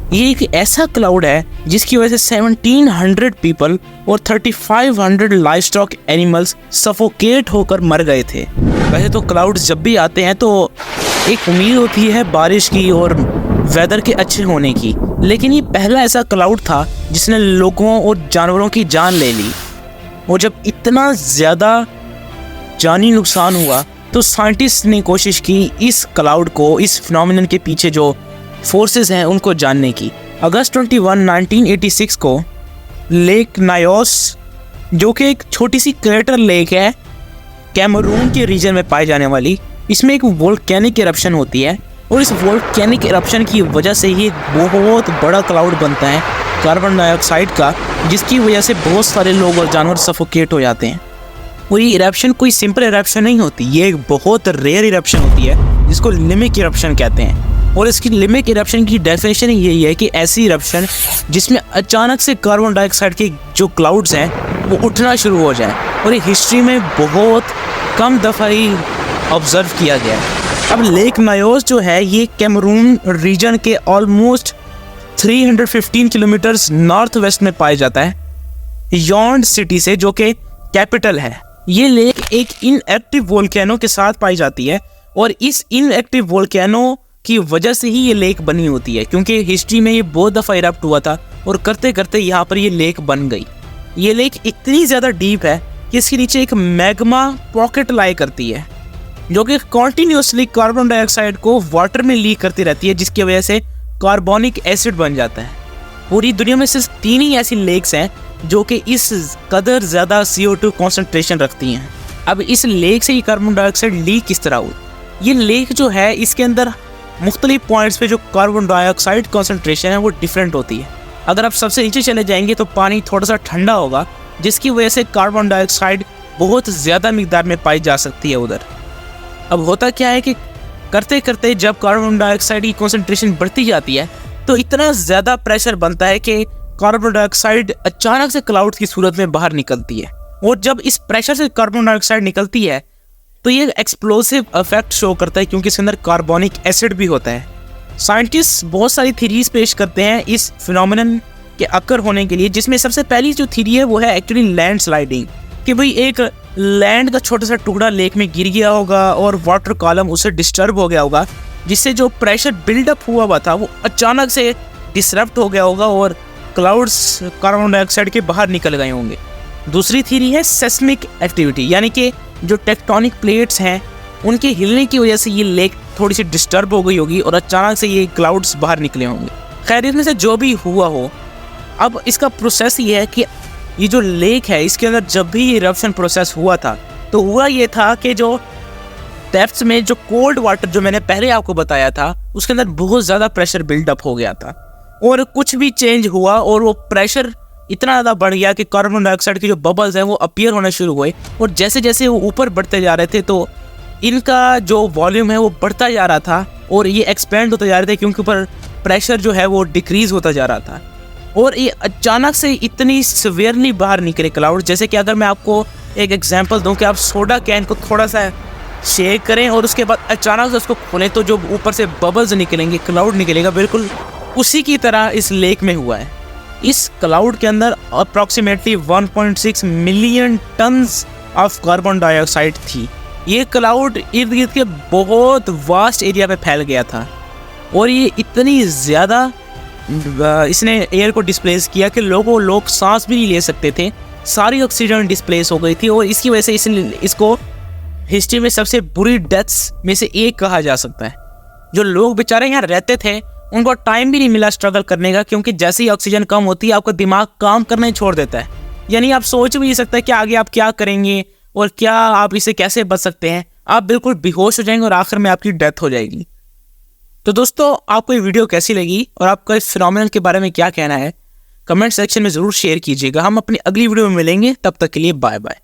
ये एक ऐसा क्लाउड है जिसकी वजह से 1700 पीपल और 3500 लाइव स्टॉक एनिमल्स सफोकेट होकर मर गए थे। वैसे तो क्लाउड्स जब भी आते हैं तो एक उम्मीद होती है बारिश की और वेदर के अच्छे होने की, लेकिन ये पहला ऐसा क्लाउड था जिसने लोगों और जानवरों की जान ले ली। और जब इतना ज़्यादा जानी नुकसान हुआ तो साइंटिस्ट ने कोशिश की इस क्लाउड को, इस फिनोमिनन के पीछे जो फोर्सेस हैं उनको जानने की। अगस्त 21, 1986 को लेक नायोस, जो कि एक छोटी सी क्रेटर लेक है कैमरून के रीजन में पाई जाने वाली, इसमें एक वोल्केनिक इरप्शन होती है और इस वोल्केनिक इरप्शन की वजह से ये बहुत बड़ा क्लाउड बनता है कार्बन डाइऑक्साइड का, जिसकी वजह से बहुत सारे लोग और जानवर सफोकेट हो जाते हैं। और ये इरप्शन कोई सिंपल इरप्शन नहीं होती, ये एक बहुत रेयर इरप्शन होती है जिसको लिमिक इरप्शन कहते हैं। और इसकी लिमिक इरप्शन की डेफिनेशन यही है कि ऐसी इरप्शन जिसमें अचानक से कार्बन डाइऑक्साइड के जो क्लाउड्स हैं वो उठना शुरू हो जाए, और ये हिस्ट्री में बहुत कम दफ़ा ही ऑब्जर्व किया गया है। अब लेक नायोस जो है ये कैमरून रीजन के ऑलमोस्ट 315 किलोमीटर्स नॉर्थ वेस्ट में पाया जाता है, यॉन्ड सिटी से, जो कि कैपिटल है। ये लेक एक इनएक्टिव वोल्केनो के साथ पाई जाती है और इस इनएक्टिव वोल्केनो की वजह से ही ये लेक बनी होती है, क्योंकि हिस्ट्री में ये बहुत दफ़ा इरप्ट हुआ था और करते करते यहाँ पर ये लेक बन गई। ये लेक इतनी ज़्यादा डीप है कि इसके नीचे एक मैग्मा पॉकेट लाई करती है, जो कि कॉन्टीन्यूसली कार्बन डाइऑक्साइड को वाटर में लीक करती रहती है, जिसकी वजह से कार्बोनिक एसिड बन जाता है। पूरी दुनिया में सिर्फ 3 ही ऐसी लेक्स हैं जो कि इस कदर ज़्यादा CO2 कॉन्सेंट्रेशन रखती हैं। अब इस लेक से ये कार्बन डाइऑक्साइड लीक किस तरह हुई? ये लेक जो है इसके अंदर मुख्तलिफ पॉइंट्स पे जो कार्बन डाइऑक्साइड कॉन्सेंट्रेशन है वो डिफरेंट होती है। अगर आप सबसे नीचे चले जाएंगे तो पानी थोड़ा सा ठंडा होगा, जिसकी वजह से कार्बन डाइऑक्साइड बहुत ज़्यादा मिकदार में पाई जा सकती है उधर। अब होता क्या है कि करते करते जब कार्बन डाइऑक्साइड की कॉन्सेंट्रेशन बढ़ती जाती है तो इतना ज़्यादा प्रेशर बनता है कि कार्बन डाइऑक्साइड अचानक से क्लाउड की सूरत में बाहर निकलती है। और जब इस प्रेशर से कार्बन डाइऑक्साइड निकलती है तो ये एक्सप्लोसिव इफेक्ट शो करता है, क्योंकि इसके अंदर कार्बोनिक एसिड भी होता है। साइंटिस्ट बहुत सारी थीरीज पेश करते हैं इस फिनोमिनन के अकर होने के लिए, जिसमें सबसे पहली जो थीरी है वो है एक्चुअली लैंड स्लाइडिंग, कि भाई एक लैंड का छोटा सा टुकड़ा लेक में गिर गया होगा और वाटर कॉलम उससे डिस्टर्ब हो गया होगा, जिससे जो प्रेशर बिल्डअप हुआ था वो अचानक से डिसरप्ट हो गया होगा और क्लाउड्स कार्बन डाइऑक्साइड के बाहर निकल गए होंगे। दूसरी थीरी है सेस्मिक एक्टिविटी, यानी कि जो टेक्टोनिक प्लेट्स हैं उनके हिलने की वजह से ये लेक थोड़ी सी डिस्टर्ब हो गई होगी और अचानक से ये क्लाउड्स बाहर निकले होंगे। खैर, इसमें से जो भी हुआ हो, अब इसका प्रोसेस ये है कि ये जो लेक है इसके अंदर जब भी ये इरप्शन प्रोसेस हुआ था तो हुआ ये था कि जो डेप्थ्स में जो कोल्ड वाटर जो मैंने पहले आपको बताया था उसके अंदर बहुत ज़्यादा प्रेशर बिल्डअप हो गया था और कुछ भी चेंज हुआ और वो प्रेशर इतना ज़्यादा बढ़ गया कि कार्बन डाइऑक्साइड के जो बबल्स हैं वो अपीयर होना शुरू हुए, और जैसे जैसे वो ऊपर बढ़ते जा रहे थे तो इनका जो वॉल्यूम है वो बढ़ता जा रहा था और ये एक्सपेंड होते जा रहे थे, क्योंकि ऊपर प्रेशर जो है वो डिक्रीज होता जा रहा था। और ये अचानक से इतनी सिवियरली बाहर निकले क्लाउड, जैसे कि अगर मैं आपको एक एग्जांपल दूं कि आप सोडा कैन को थोड़ा सा शेक करें और उसके बाद अचानक से उसको खोलें तो जो ऊपर से बबल्स निकलेंगे, क्लाउड निकलेगा, बिल्कुल उसी की तरह इस लेक में हुआ है। इस क्लाउड के अंदर approximately 1.6 million tons of carbon dioxide थी। ये क्लाउड इर्द गिर्द के बहुत वास्ट एरिया पे फैल गया था और ये इतनी ज़्यादा इसने एयर को डिस्प्लेस किया कि लोग सांस भी नहीं ले सकते थे, सारी ऑक्सीजन डिस्प्लेस हो गई थी और इसकी वजह से इसको हिस्ट्री में सबसे बुरी डेथ्स में से एक कहा जा सकता है। जो लोग बेचारे यहाँ रहते थे उनको टाइम भी नहीं मिला स्ट्रगल करने का, क्योंकि जैसे ही ऑक्सीजन कम होती है आपका दिमाग काम करना ही छोड़ देता है, यानी आप सोच भी नहीं सकते कि आगे आप क्या करेंगे और क्या आप इसे कैसे बच सकते हैं। आप बिल्कुल बेहोश हो जाएंगे और आखिर में आपकी डेथ हो जाएगी। तो दोस्तों, आपको ये वीडियो कैसी लगी और आपका इस फिनोमिनन के बारे में क्या कहना है, कमेंट सेक्शन में ज़रूर शेयर कीजिएगा। हम अपनी अगली वीडियो में मिलेंगे, तब तक के लिए बाय बाय।